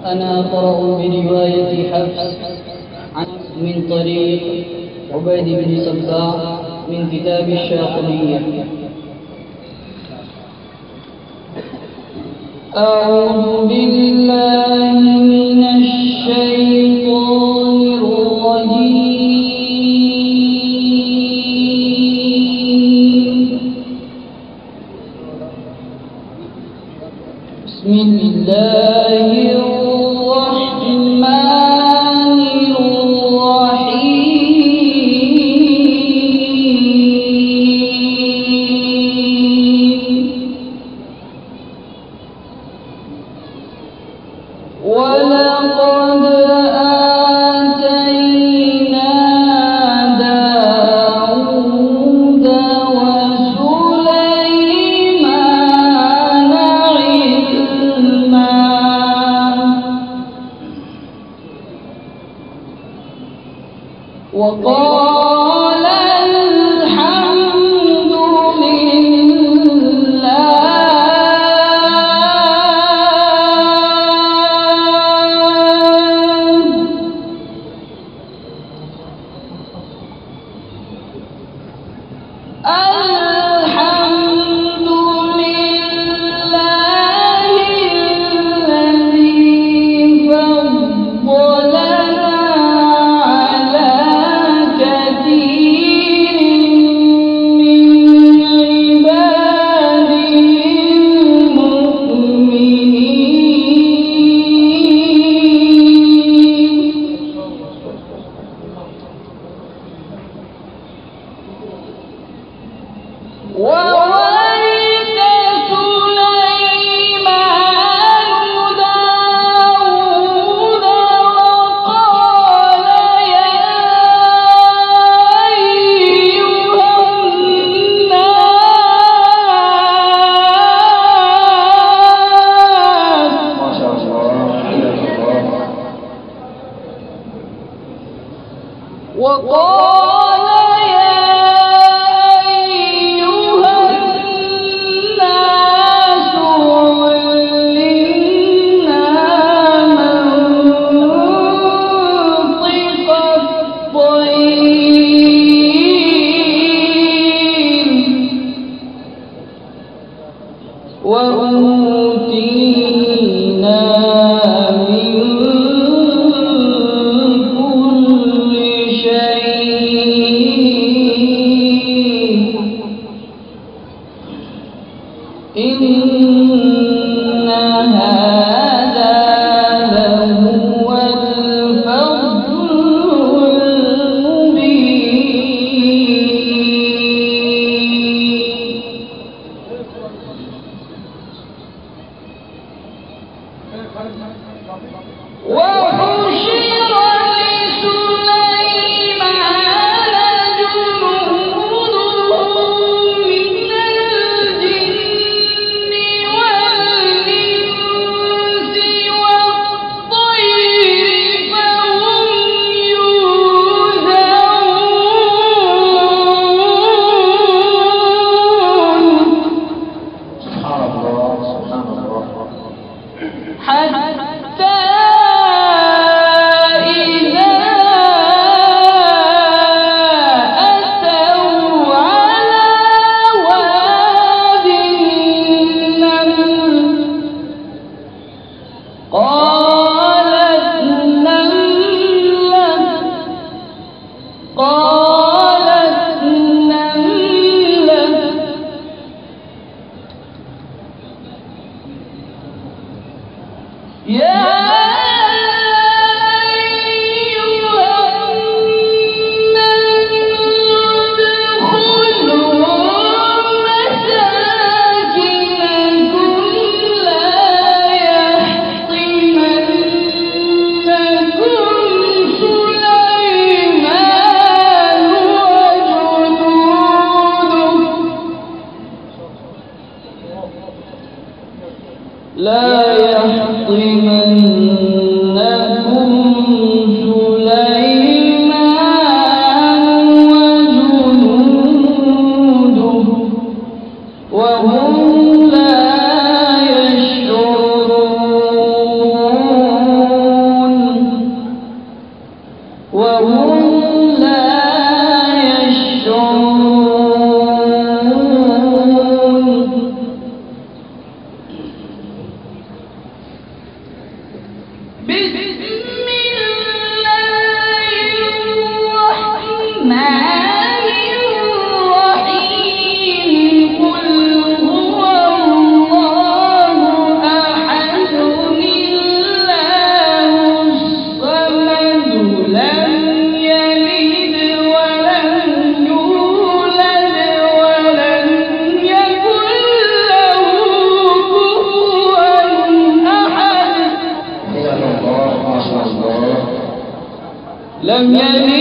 أنا أقرأ برواية حفص من طريق عبيد بن صباح من كتاب الشاطبية. أعوذ بالله من الشيطان الرجيم. بسم الله الرحمن الرحيم. ولقد آتينا داود وسليمان علما وقال الحمد وأوتينا من كل شيء إن هذا لهو الفضل المبين. وحشر لسليمان جنوده من الجن والإنس والطير فهم يوزعون. سبحان الله سبحان الله. حتى إذا أتوا على واد النمل قالت نملة يا لا يحطمنكم سليمان وجنوده وهم لا يشعرون. لم يلد